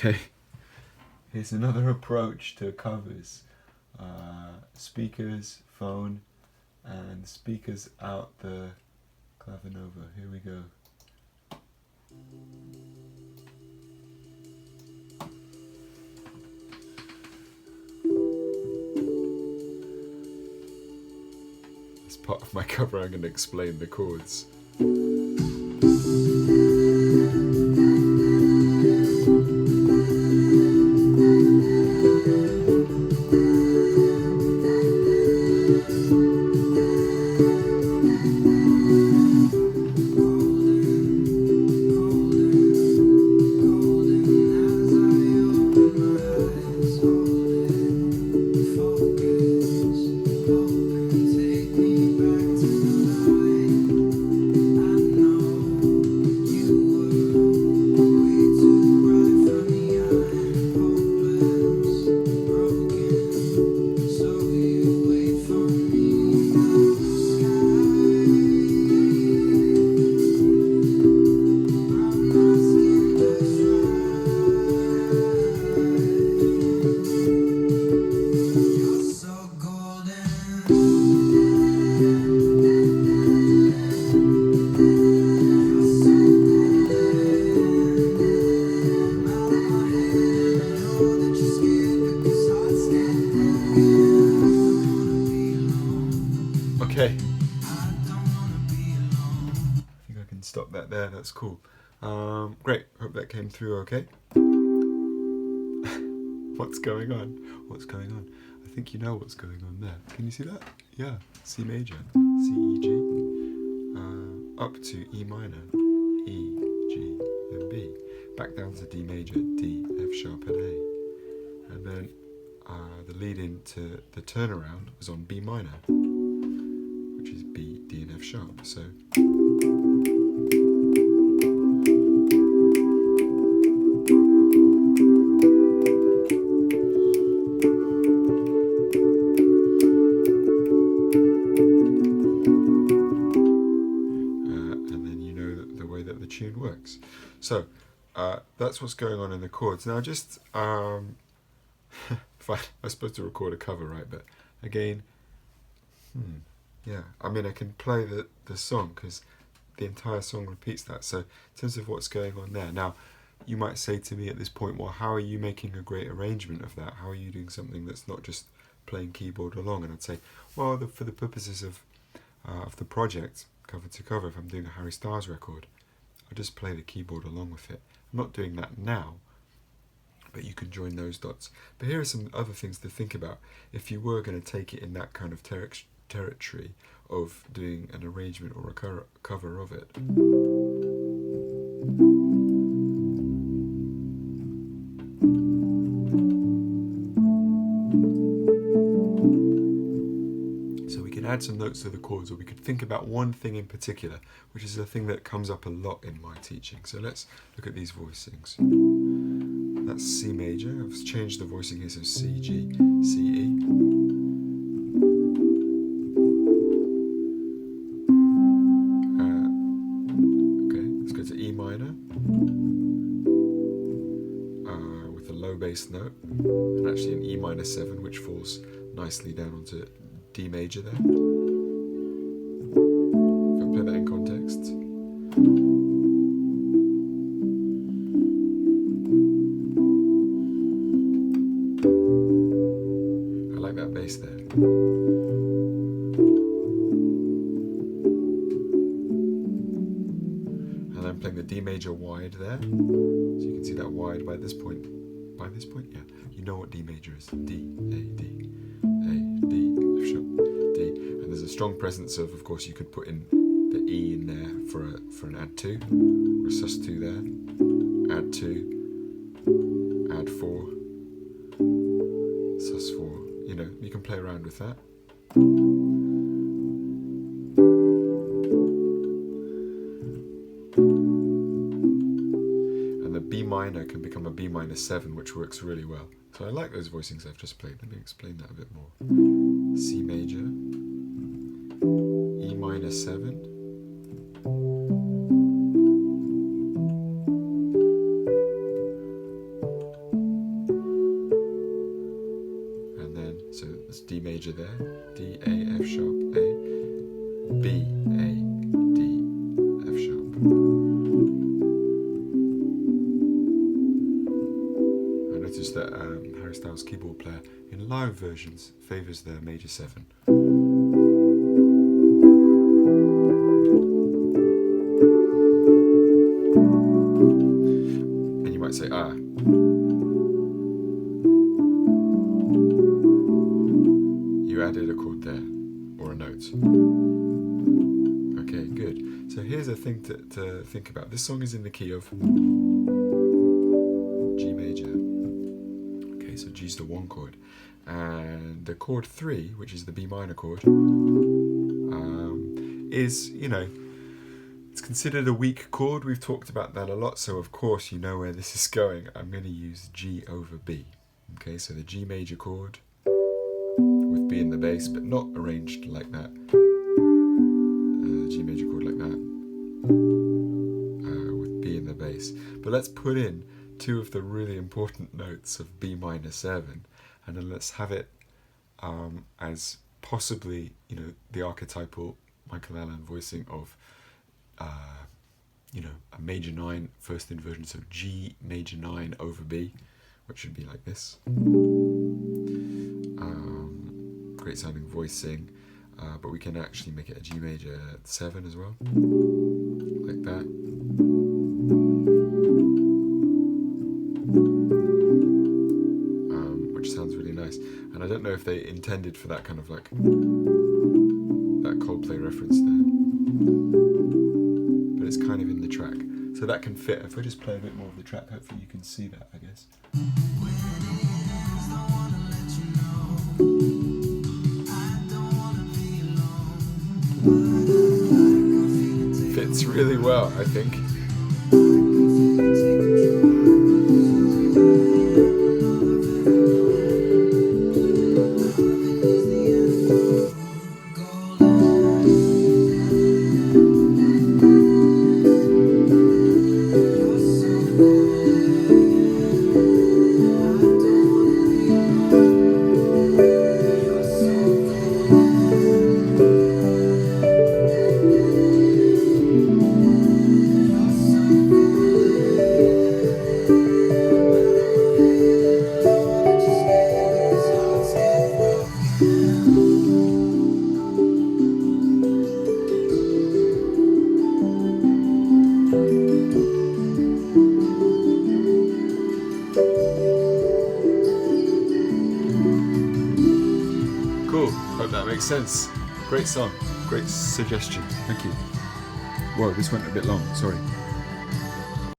Okay, here's another approach to covers. Speakers, phone, and speakers out the clavinova. Here we go. As part of my cover, I'm going to explain the chords. Okay. I think I can stop that there, that's cool. Great, hope that came through okay. What's going on? What's going on? I think you know what's going on there. Can you see that? Yeah, C major, C, E, G, up to E minor, E, G, then B, back down to D major, D, F sharp and A. And then the lead into the turnaround was on B minor, which is B, D and F sharp. So and then you know the way that the tune works. So that's what's going on in the chords. Now just I'm supposed to record a cover, right? But again, yeah, I mean I can play the song because the entire song repeats that. So in terms of what's going on there, now you might say to me at this point, well, how are you making a great arrangement of that? How are you doing something that's not just playing keyboard along? And I'd say, well, for the purposes of the project, cover to cover, if I'm doing a Harry Styles record, I'll just play the keyboard along with it. I'm not doing that now, but you can join those dots. But here are some other things to think about if you were going to take it in that kind of territory of doing an arrangement or a cover of it. So we can add some notes to the chords, or we could think about one thing in particular, which is a thing that comes up a lot in my teaching. So let's look at these voicings. That's C major. I've changed the voicing here, so C, G, C, E. Okay, let's go to E minor with a low bass note, and actually an E minor 7, which falls nicely down onto D major there. If I play that in context. That bass there. And I'm playing the D major wide there. So you can see that wide by this point. By this point, yeah. You know what D major is. D, A, D, A, D, F sharp, D. And there's a strong presence of course, you could put in the E in there for an add 2, or a sus2 there. Add 2, add 4, sus4. You know, you can play around with that. And the B minor can become a B minor 7, which works really well. So I like those voicings I've just played. Let me explain that a bit more. C major, E minor 7, That's D major there, D, A, F sharp, A, B, A, D, F sharp. I noticed that Harry Styles' keyboard player in live versions favours the major 7. And you might say, you added a chord there, or a note. Okay, good. So here's a thing to think about. This song is in the key of G major. Okay, so G's the 1 chord. And the chord 3, which is the B minor chord, is, it's considered a weak chord. We've talked about that a lot, so of course you know where this is going. I'm going to use G over B. Okay, so the G major chord with B in the bass, but not arranged like that. G major chord like that, with B in the bass. But let's put in 2 of the really important notes of B minor 7, and then let's have it as possibly, the archetypal Michael Allen voicing of, a major 9 first inversion, so G major 9 over B, which should be like this. Great sounding voicing, but we can actually make it a G major 7 as well, like that. Which sounds really nice. And I don't know if they intended for that kind of like that Coldplay reference there, but it's kind of in the track, so that can fit. If I just play a bit more of the track, hopefully you can see that, I guess. Fits really well, I think. Hope that makes sense. Great song, great suggestion. Thank you. Whoa, this went a bit long, sorry.